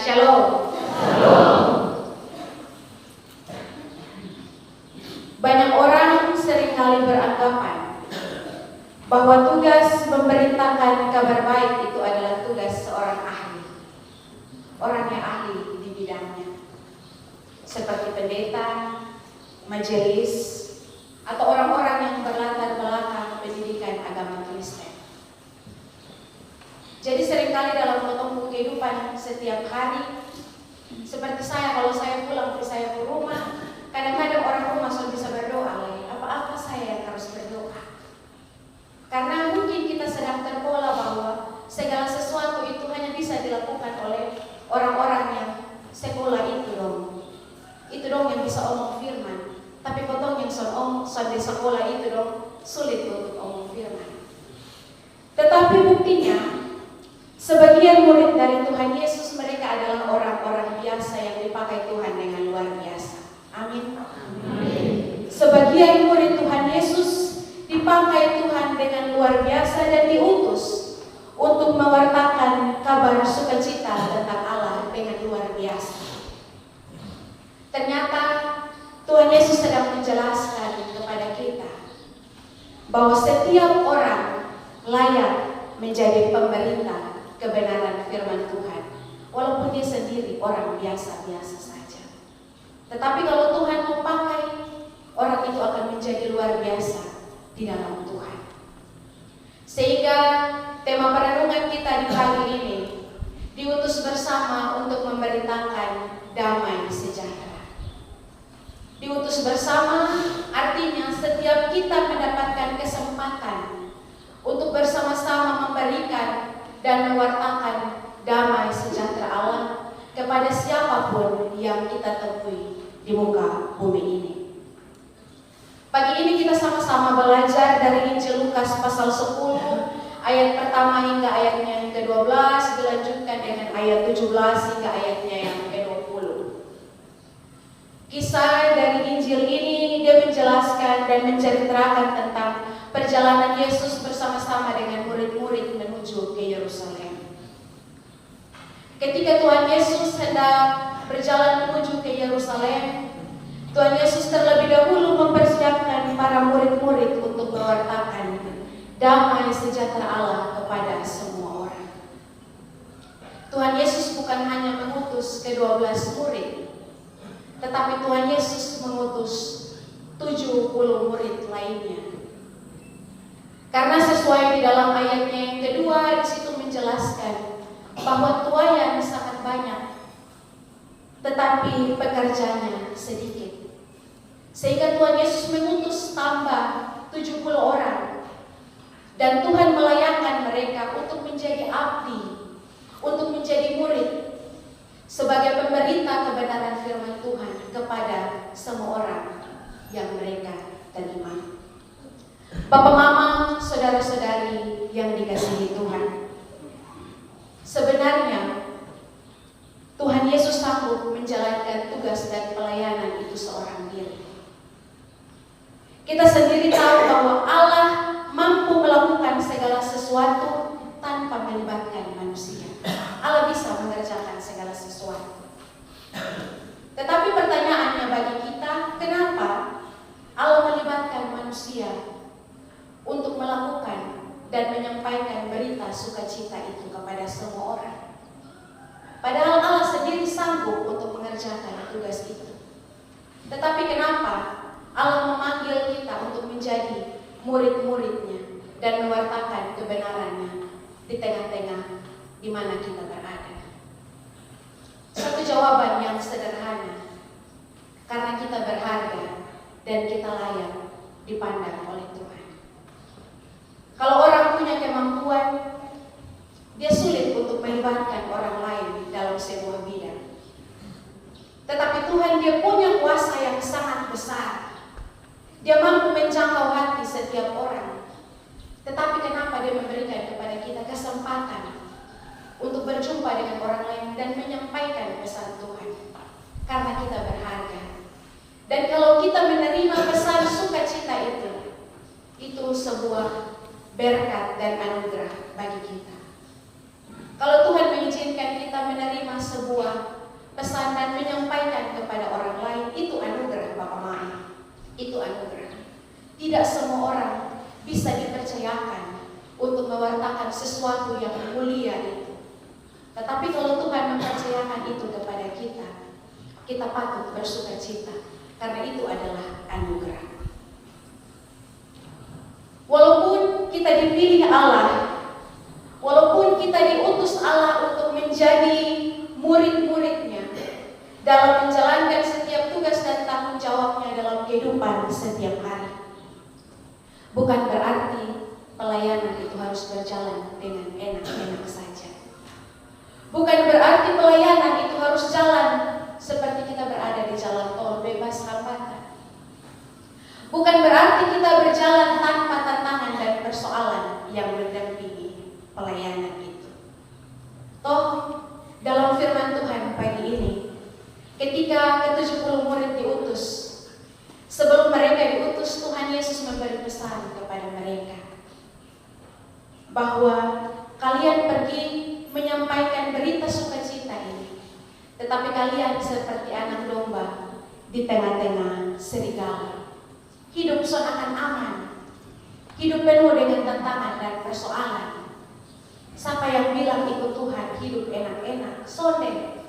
Shalom. Banyak orang seringkali beranggapan bahwa tugas memberitakan kabar baik itu adalah tugas seorang ahli, orang yang ahli di bidangnya, seperti pendeta, majelis, atau orang-orang yang berlatar belakang pendidikan agama Kristen. Jadi seringkali dalam potong kehidupan setiap hari, seperti saya, kalau saya pulang saya ke rumah, kadang-kadang orang rumah sudah bisa berdoa lagi. Apa-apa saya yang harus berdoa? Karena mungkin kita sedang terpola bahwa segala sesuatu itu hanya bisa dilakukan oleh orang-orang yang sekolah itu dong. Itu dong yang bisa omong firman. Tapi potong yang di sekolah itu dong sulit untuk omong firman. Tetapi buktinya, sebagian murid dari Tuhan Yesus mereka adalah orang-orang biasa yang dipakai Tuhan dengan luar biasa. Amin. Amin. Sebagian murid Tuhan Yesus dipakai Tuhan dengan luar biasa dan diutus untuk mewartakan kabar sukacita tentang Allah dengan luar biasa. Ternyata Tuhan Yesus sedang menjelaskan kepada kita bahwa setiap orang layak menjadi pemberita kebenaran firman Tuhan, walaupun dia sendiri orang biasa-biasa saja. Tetapi kalau Tuhan memakai, orang itu akan menjadi luar biasa di dalam Tuhan. Sehingga tema perenungan kita di pagi ini diutus bersama untuk memberitakan damai sejahtera. Diutus bersama artinya setiap kita mendapatkan kesempatan untuk bersama-sama memberikan dan mewartakan damai sejahtera Allah kepada siapapun yang kita temui di muka bumi ini. Pagi ini kita sama-sama belajar dari Injil Lukas pasal 10 ayat pertama hingga ayatnya yang ke-12, dilanjutkan dengan ayat 17 hingga ayatnya yang ke-20. Kisah dari Injil ini dia menjelaskan dan menceritakan tentang perjalanan Yesus bersama-sama dengan murid-murid menuju ke Yerusalem. Ketika Tuhan Yesus hendak berjalan menuju ke Yerusalem, Tuhan Yesus terlebih dahulu mempersiapkan para murid-murid untuk mewartakan damai sejahtera Allah kepada semua orang. Tuhan Yesus bukan hanya mengutus ke-12 murid, tetapi Tuhan Yesus mengutus 70 murid lainnya. Karena sesuai di dalam ayatnya yang kedua, di situ menjelaskan bahwa tuaian sangat banyak, tetapi pekerjanya sedikit. Sehingga Tuhan Yesus mengutus tambah 70 orang. Dan Tuhan melayakkan mereka untuk menjadi abdi, untuk menjadi murid, sebagai pemberita kebenaran firman Tuhan kepada semua orang yang mereka terima. Bapak, Mama, saudara-saudari yang dikasihi Tuhan, sebenarnya Tuhan Yesus sanggup menjalankan tugas dan pelayanan itu seorang diri. Kita sendiri tahu bahwa Allah mampu melakukan segala sesuatu tanpa melibatkan manusia. Allah bisa mengerjakan segala sesuatu. Tetapi pertanyaannya bagi kita, kenapa Allah melibatkan manusia untuk melakukan dan menyampaikan berita sukacita itu kepada semua orang? Padahal Allah sendiri sanggup untuk mengerjakan tugas itu. Tetapi kenapa Allah memanggil kita untuk menjadi murid-muridnya dan mewartakan kebenarannya di tengah-tengah di mana kita berada? Satu jawaban yang sederhana, karena kita berharga dan kita layak dipandang oleh Tuhan. Kalau orang punya kemampuan, dia sulit untuk melibatkan orang lain dalam sebuah bidang. Tetapi Tuhan, dia punya kuasa yang sangat besar. Dia mampu menjangkau hati setiap orang. Tetapi kenapa dia memberikan kepada kita kesempatan untuk berjumpa dengan orang lain dan menyampaikan pesan Tuhan? Karena kita berharga. Dan kalau kita menerima pesan sukacita itu sebuah berkat dan anugerah bagi kita. Kalau Tuhan mengizinkan kita menerima sebuah pesan dan menyampaikan kepada orang lain, itu anugerah Bapak Mama. Itu anugerah. Tidak semua orang bisa dipercayakan untuk mewartakan sesuatu yang mulia itu. Tetapi kalau Tuhan mempercayakan itu kepada kita, kita patut bersukacita, karena itu adalah anugerah. Walaupun kita dipilih Allah, walaupun kita diutus Allah untuk menjadi murid-muridnya dalam menjalankan setiap tugas dan tanggung jawabnya dalam kehidupan setiap hari, bukan berarti pelayanan itu harus berjalan dengan enak-enak saja. Bukan berarti pelayanan itu harus jalan seperti kita berada di jalan tol bebas hambatan. Bukan berarti kita berjalan tanpa tantangan dan persoalan yang mendampingi pelayanan itu. Toh, dalam firman Tuhan pagi ini, ketika ke-70 murid diutus, sebelum mereka diutus, Tuhan Yesus memberi pesan kepada mereka bahwa kalian pergi menyampaikan berita sukacita ini, tetapi kalian seperti anak domba di tengah-tengah serigala. Hidup seakan aman, hidup penuh dengan tantangan dan persoalan. Siapa yang bilang ikut Tuhan hidup enak-enak, sonde.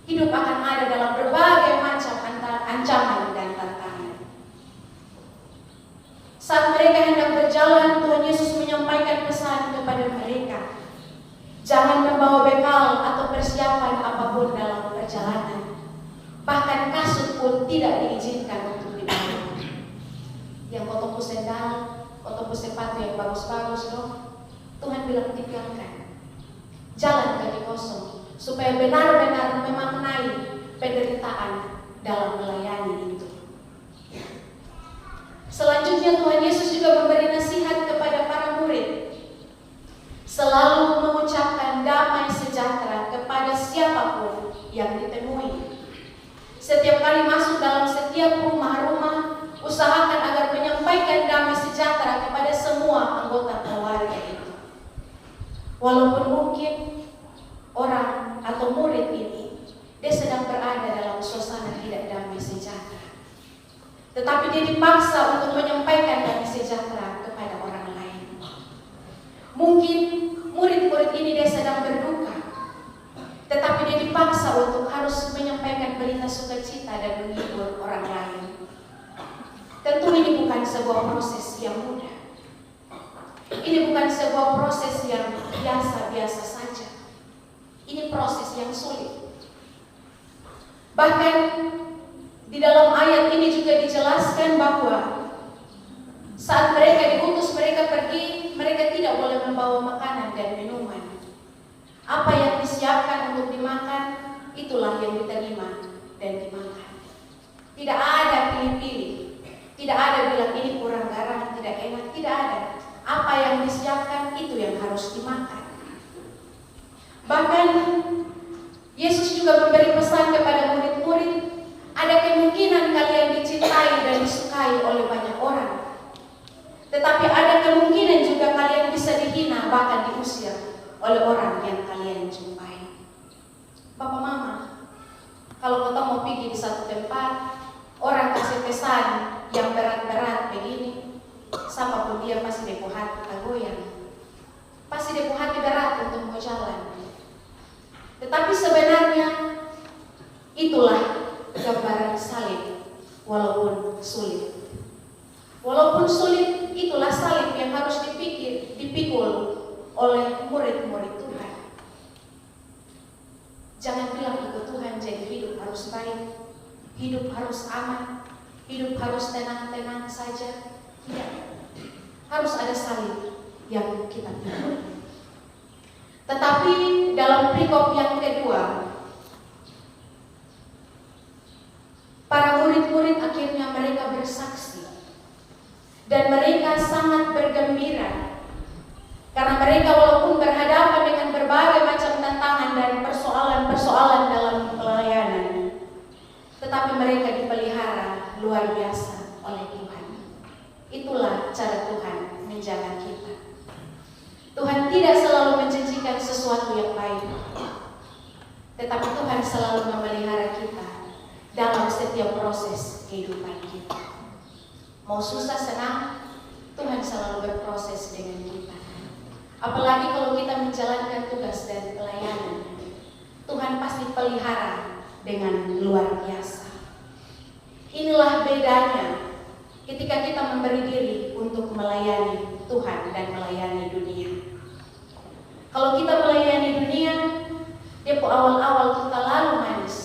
Hidup akan ada dalam berbagai macam ancaman dan tantangan. Saat mereka hendak berjalan, Tuhan Yesus menyampaikan pesan kepada mereka, jangan membawa bekal atau persiapan apapun dalam perjalanan. Bahkan kasut pun tidak diizinkan untuk dibawa. Yang kotoku sendal, kotoku sepatu yang bagus-bagus loh, Tuhan bilang tinggalkan. Jalan kaki kosong, supaya benar-benar memaknai penderitaan dalam melayani itu. Selanjutnya Tuhan Yesus juga memberi nasihat kepada para murid, selalu mengucapkan damai sejahtera kepada siapapun yang ditemui. Setiap kali masuk dalam setiap rumah-rumah, usahakan agar menyampaikan damai sejahtera kepada semua anggota keluarga itu. Walaupun mungkin orang atau murid ini, dia sedang berada dalam suasana tidak damai sejahtera, tetapi dia dipaksa untuk menyampaikan damai sejahtera kepada orang lain. Mungkin murid-murid ini dia sedang berduka, tetapi dia dipaksa untuk harus menyampaikan berita sukacita dan menghibur orang lain. Tentu ini bukan sebuah proses yang mudah. Ini bukan sebuah proses yang biasa-biasa saja. Ini proses yang sulit. Bahkan di dalam ayat ini juga dijelaskan bahwa saat mereka diutus, mereka pergi, mereka tidak boleh membawa makanan dan minuman. Apa yang disiapkan untuk dimakan, itulah yang diterima dan dimakan. Tidak ada pilih-pilih. Tidak ada bilang ini kurang garam, tidak enak, tidak ada. Apa yang disiapkan itu yang harus dimakan. Bahkan Yesus juga memberi pesan kepada murid-murid, ada kemungkinan kalian dicintai dan disukai oleh banyak orang. Tetapi ada kemungkinan juga kalian bisa dihina, bahkan diusir oleh orang yang kalian jumpai. Bapak Mama, kalau kita mau pergi di satu tempat, orang kasih pesan yang berat-berat begini, siapapun dia pasti depo hati goyang, pasti depo hati berat untuk mau jalan. Tetapi sebenarnya itulah gambaran salib, walaupun sulit. Walaupun sulit, itulah salib yang harus dipikul oleh murid-murid Tuhan. Jangan bilang ikut Tuhan jadi hidup harus baik, hidup harus aman, hidup harus tenang-tenang saja. Tidak. Harus ada salib yang kita pikul. Tetapi dalam perikop yang kedua, para murid-murid akhirnya mereka bersaksi. Dan mereka sangat bergembira. Karena mereka walaupun berhadapan dengan berbagai macam tantangan dan persoalan-persoalan dalam pelayanan, tetapi mereka dipelihara luar biasa oleh Tuhan. Itulah cara Tuhan menjaga kita. Tuhan tidak selalu menjanjikan sesuatu yang baik, tetapi Tuhan selalu memelihara kita dalam setiap proses kehidupan kita. Mau susah senang, Tuhan selalu berproses dengan kita. Apalagi kalau kita menjalankan tugas dan pelayanan, Tuhan pasti pelihara dengan luar biasa. Inilah bedanya ketika kita memberi diri untuk melayani Tuhan dan melayani dunia. Kalau kita melayani dunia, awal-awal kita lalu manis,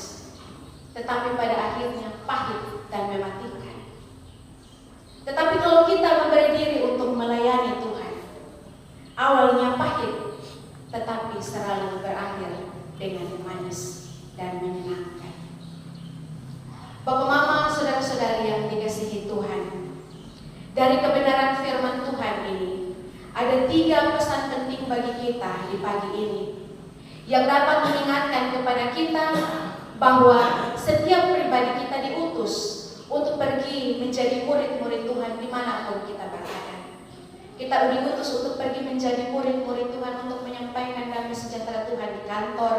tetapi pada akhirnya pahit dan mematikan. Tetapi kalau kita memberi diri untuk melayani Tuhan, awalnya pahit, tetapi selalu berakhir dengan manis dan menyenangkan. Bapak, Mama, saudara-saudari yang dikasihi Tuhan, dari kebenaran firman Tuhan ini, ada 3 pesan penting bagi kita di pagi ini, yang dapat mengingatkan kepada kita bahwa setiap pribadi kita diutus untuk pergi menjadi murid-murid Tuhan dimanapun kita berada. Kita diutus untuk pergi menjadi murid-murid Tuhan untuk menyampaikan damai sejahtera Tuhan di kantor,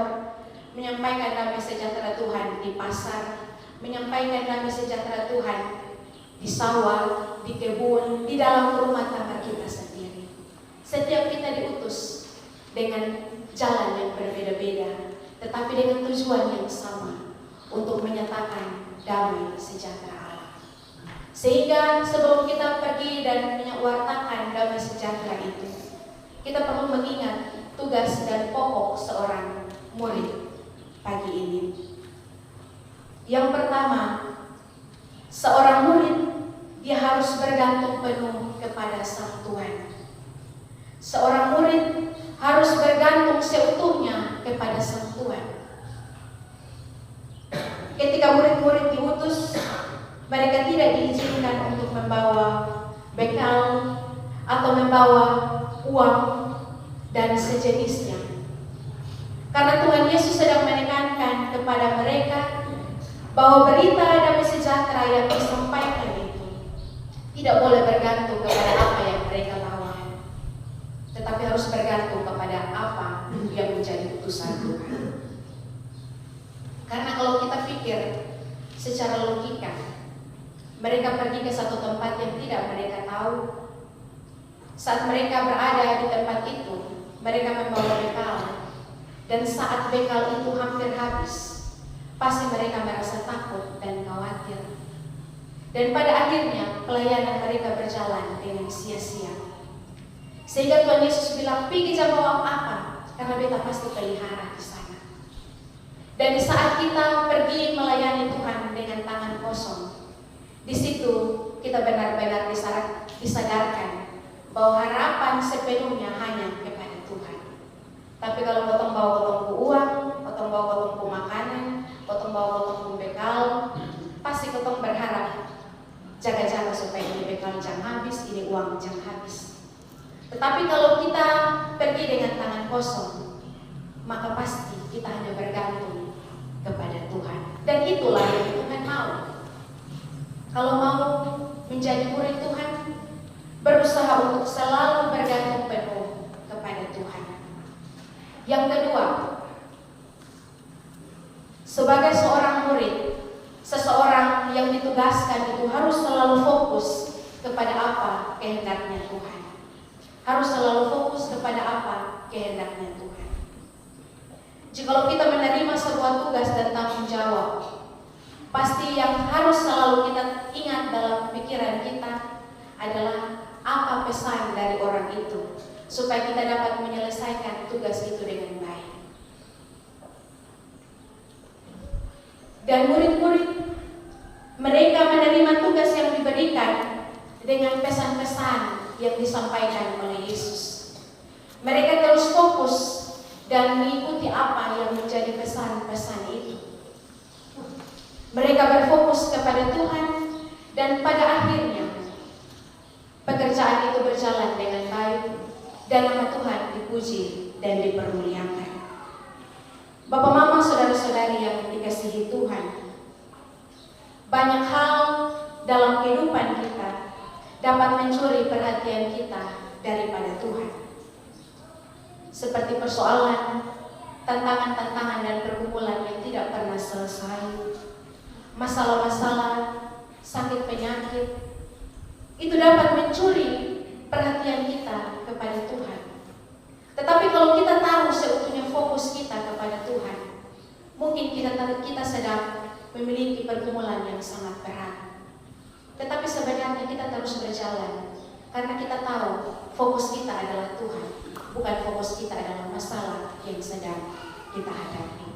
menyampaikan damai sejahtera Tuhan di pasar, menyampaikan damai sejahtera Tuhan di sawah, di kebun, di dalam rumah tangga kita sendiri. Setiap kita diutus dengan jalan yang berbeda-beda, tetapi dengan tujuan yang sama, untuk menyatakan damai sejahtera Allah. Sehingga sebelum kita pergi dan mewartakan damai sejahtera itu, kita perlu mengingat tugas dan pokok seorang murid pagi ini. Yang pertama, seorang murid dia harus bergantung penuh kepada Sang Tuhan. Seorang murid harus bergantung seutuhnya kepada Sang Tuhan. Ketika murid-murid diutus, mereka tidak diizinkan untuk membawa bekal atau membawa uang dan sejenisnya. Karena Tuhan Yesus sedang menekankan kepada mereka bahwa berita damai sejahtera yang disampaikan itu tidak boleh bergantung kepada apa yang mereka bawa, tetapi harus bergantung kepada apa yang menjadi utusan Tuhan. Karena kalau kita pikir secara logika, mereka pergi ke satu tempat yang tidak mereka tahu. Saat mereka berada di tempat itu, mereka membawa bekal, dan saat bekal itu hampir habis, pasti mereka merasa takut dan khawatir. Dan pada akhirnya pelayanan mereka berjalan dengan sia-sia. Sehingga Tuhan Yesus bilang, "Pergi jangan bawa apa, karena beta pasti pelihara di sana." Dan di saat kita pergi melayani Tuhan dengan tangan kosong, di situ kita benar-benar disadarkan bahwa harapan sepenuhnya hanya kepada Tuhan. Tapi kalau potong bawa uang, potong bawa makanan, potong bawa bekal, pasti potong berharap jaga-jaga supaya ini bekal jangan habis, ini uang jangan habis. Tetapi kalau kita pergi dengan tangan kosong, maka pasti kita hanya bergantung kepada Tuhan. Dan itulah yang Tuhan mau. Kalau mau menjadi murid Tuhan, berusaha untuk selalu bergantung penuh kepada Tuhan. Yang kedua, sebagai seorang murid, seseorang yang ditugaskan itu harus selalu fokus kepada apa kehendaknya Tuhan. Harus selalu fokus kepada apa kehendaknya Tuhan. Jikalau kita menerima sebuah tugas dan tanggung jawab, pasti yang harus selalu kita ingat dalam pikiran kita adalah apa pesan dari orang itu, supaya kita dapat menyelesaikan tugas itu dengan baik. Dan murid-murid, mereka menerima tugas yang diberikan dengan pesan-pesan yang disampaikan oleh Yesus. Mereka terus fokus dan mengikuti apa yang menjadi pesan-pesan itu. Mereka berfokus kepada Tuhan, dan pada akhirnya pekerjaan itu berjalan dengan baik dan nama Tuhan dipuji dan dipermuliakan. Bapak, Mama, saudara-saudari yang dikasihi Tuhan, banyak hal dalam kehidupan kita dapat mencuri perhatian kita daripada Tuhan. Seperti persoalan tantangan-tantangan dan pergumulan yang tidak pernah selesai, masalah-masalah, sakit penyakit, itu dapat mencuri perhatian kita kepada Tuhan. Tetapi kalau kita taruh seutuhnya fokus kita kepada Tuhan, mungkin kita sedang memiliki pergumulan yang sangat berat. Tetapi sebenarnya kita terus berjalan karena kita tahu fokus kita adalah Tuhan, bukan fokus kita adalah masalah yang sedang kita hadapi.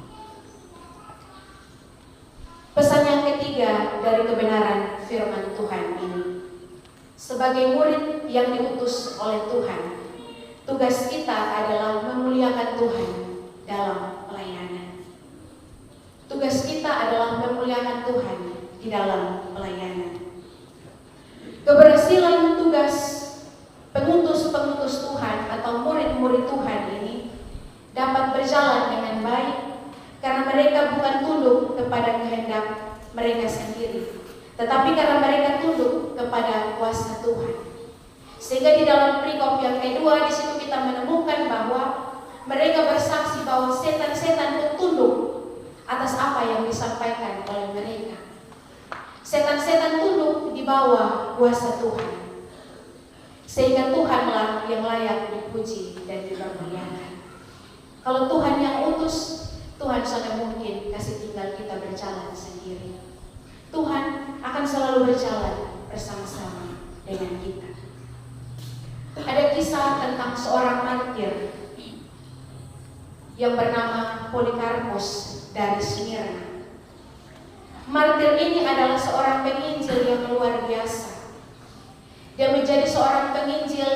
Pesan yang ketiga dari kebenaran firman Tuhan ini, sebagai murid yang diutus oleh Tuhan, tugas kita adalah memuliakan Tuhan dalam pelayanan. Tugas kita adalah memuliakan Tuhan di dalam pelayanan. Keberhasilan tugas pengutus-pengutus Tuhan atau murid-murid Tuhan ini dapat berjalan dengan baik karena mereka bukan tunduk kepada kehendak mereka sendiri, tetapi karena mereka tunduk kepada kuasa Tuhan. Sehingga di dalam perikop yang kedua di situ kita menemukan bahwa mereka bersaksi bahwa setan-setan pun tunduk atas apa yang disampaikan oleh mereka. Setan-setan tunduk di bawah kuasa Tuhan. Sehingga Tuhanlah yang layak dipuji dan dipermuliakan. Kalau Tuhan yang utus, Tuhan sangat mungkin kasih tinggal kita berjalan sendiri. Tuhan akan selalu berjalan bersama-sama dengan kita. Ada kisah tentang seorang martir yang bernama Polikarpus dari Smyrna. Martir ini adalah seorang penginjil yang luar biasa. Dia menjadi seorang penginjil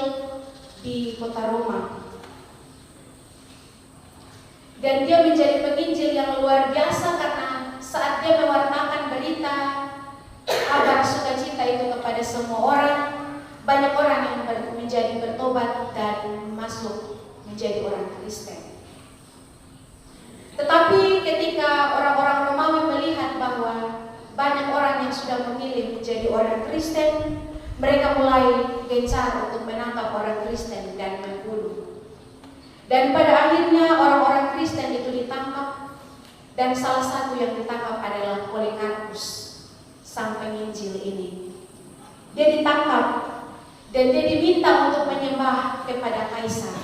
di kota Roma. Dan dia menjadi penginjil yang luar biasa karena saat dia mewartakan berita kabar sukacita itu kepada semua orang, banyak orang yang menjadi bertobat dan masuk menjadi orang Kristen. Tetapi ketika orang-orang Romawi melihat bahwa banyak orang yang sudah memilih menjadi orang Kristen, mereka mulai gencar untuk menangkap orang Kristen dan membunuh. Dan pada akhirnya orang-orang Kristen itu ditangkap, dan salah satu yang ditangkap adalah Polikarpus, sang penginjil ini. Dia ditangkap dan dia diminta untuk menyembah kepada kaisar.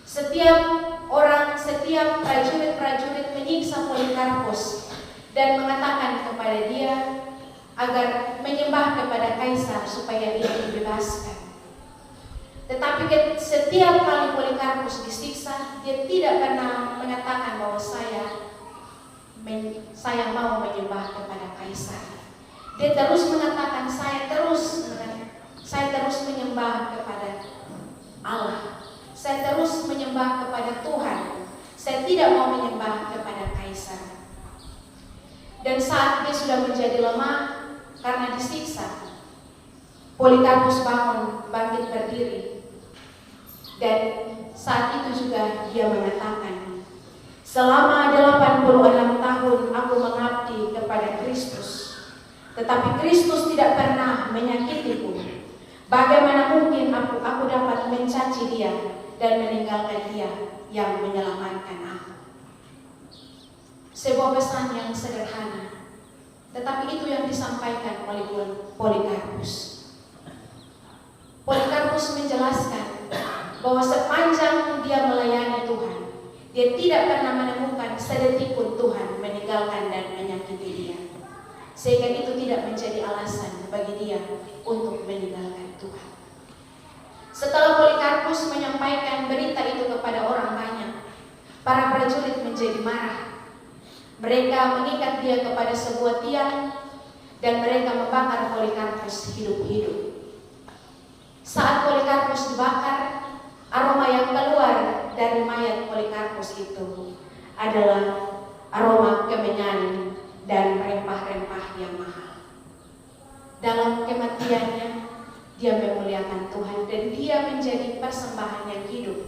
Setiap prajurit-prajurit menyiksa Polikarpus dan mengatakan kepada dia agar menyembah kepada kaisar supaya dia dibebaskan. Tetapi setiap kali Polikarpus disiksa, dia tidak pernah mengatakan bahwa saya mau menyembah kepada kaisar. Dia terus mengatakan saya terus menyembah kepada Allah. Saya terus menyembah kepada Tuhan. Saya tidak mau menyembah kepada kaisar. Dan saat dia sudah menjadi lemah karena disiksa, Polikarpus bangkit berdiri. Dan saat itu juga dia mengatakan, selama 86 tahun aku mengabdi kepada Kristus, tetapi Kristus tidak pernah menyakitiku. Bagaimana mungkin aku dapat mencaci dia dan meninggalkan dia yang menyelamatkan aku? Sebuah pesan yang sederhana, tetapi itu yang disampaikan oleh Polikarpus. Polikarpus menjelaskan bahwa sepanjang dia melayani Tuhan, dia tidak pernah menemukan sedetik pun Tuhan meninggalkan dan menyakiti dia. Sehingga itu tidak menjadi alasan bagi dia untuk meninggalkan Tuhan. Setelah Polikarpus menyampaikan berita itu kepada orang banyak, para prajurit menjadi marah. Mereka mengikat dia kepada sebuah tiang dan mereka membakar Polikarpus hidup-hidup. Saat Polikarpus dibakar, aroma yang keluar dari mayat Polikarpus itu adalah aroma kemenyan dan rempah-rempah yang mahal. Dalam kematiannya, dia memuliakan Tuhan dan dia menjadi persembahan yang hidup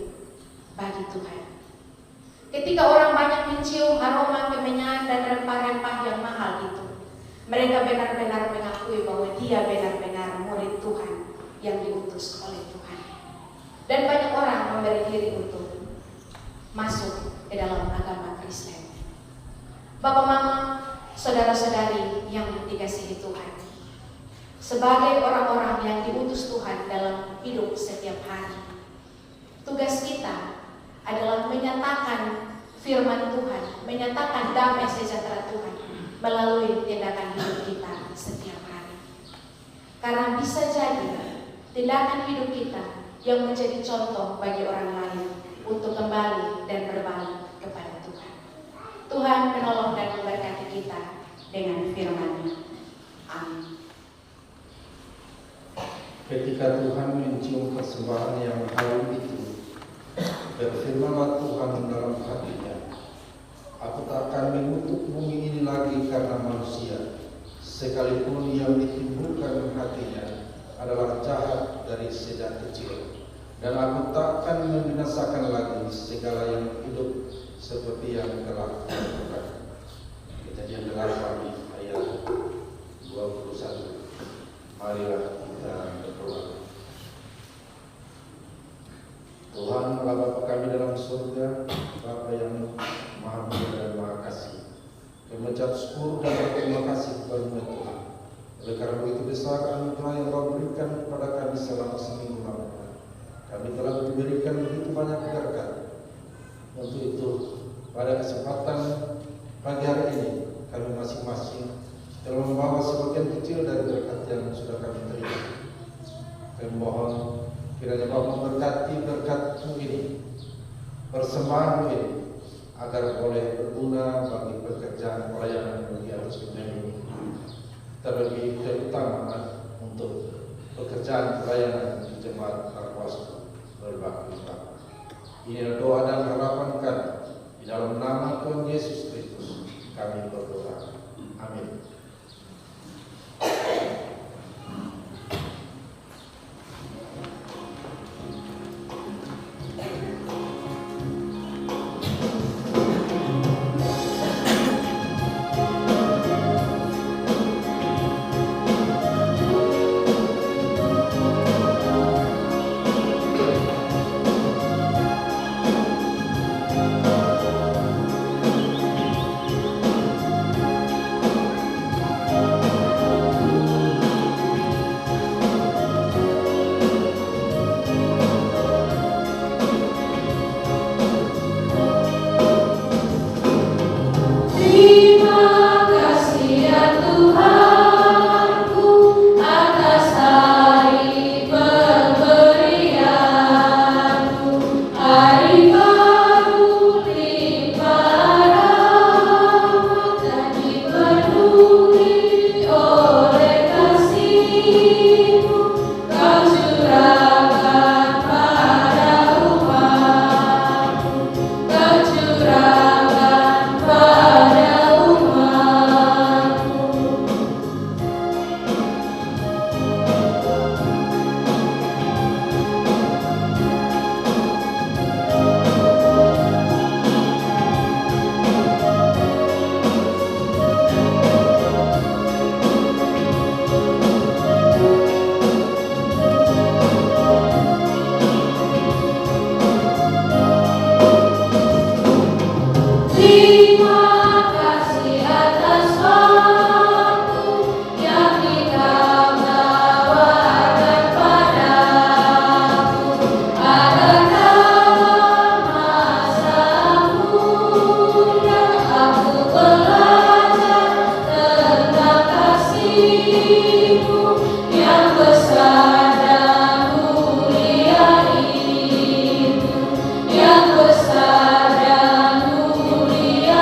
bagi Tuhan. Ketika orang banyak mencium aroma kemenyan dan rempah-rempah yang mahal itu, mereka benar-benar mengakui bahwa dia benar-benar murid Tuhan yang diutus oleh Tuhan. Dan banyak orang memberi diri untuk masuk ke dalam agama Kristen. Bapak Mama, saudara-saudari yang dikasihi Tuhan, sebagai orang-orang yang diutus Tuhan dalam hidup setiap hari, tugas kita adalah menyatakan firman Tuhan, menyatakan damai sejahtera Tuhan melalui tindakan hidup kita setiap hari. Karena bisa jadi tindakan hidup kita yang menjadi contoh bagi orang lain untuk kembali dan berbalik kepada Tuhan. Tuhan menolong dan memberkati kita dengan firman-Nya. Amin. Ketika Tuhan mencium persembahan yang harum itu, berfirmanlah Tuhan dalam hatinya, aku tak akan mengutuk bumi ini lagi karena manusia, sekalipun yang ditimbulkan hatinya adalah jahat dari sejak kecil. Dan aku tak akan membinasakan lagi segala yang hidup seperti yang telah dilakukan. Kejadian 8 ayat 21. Marilah kita berdoa. Tuhan Allah Bapa kami dalam surga, Bapa yang Maha Mulia dan Maha Kasih, kami mengucap syukur dan berterima kasih kepada Tuhan. Oleh karena itu besar anugerah yang Kau berikan kepada kami selama seminggu lamanya. Kami telah diberikan begitu banyak berkat. Untuk itu, pada kesempatan pagi hari ini, kami masing-masing telah membawa sebagian kecil dari berkat yang sudah kami terima. Kami mohon kiranya Bapa memberkati berkat-Mu ini, persembahan ini, agar boleh berguna bagi pekerjaan pelayanan bagi atas dunia ini. Terlebih terutama untuk pekerjaan pelayanan di jemaat Arwasku berbakti. Inilah doa dan harapan kami. Di dalam nama Tuhan Yesus Kristus kami berdoa. Amin. Yang besar dan mulia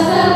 serta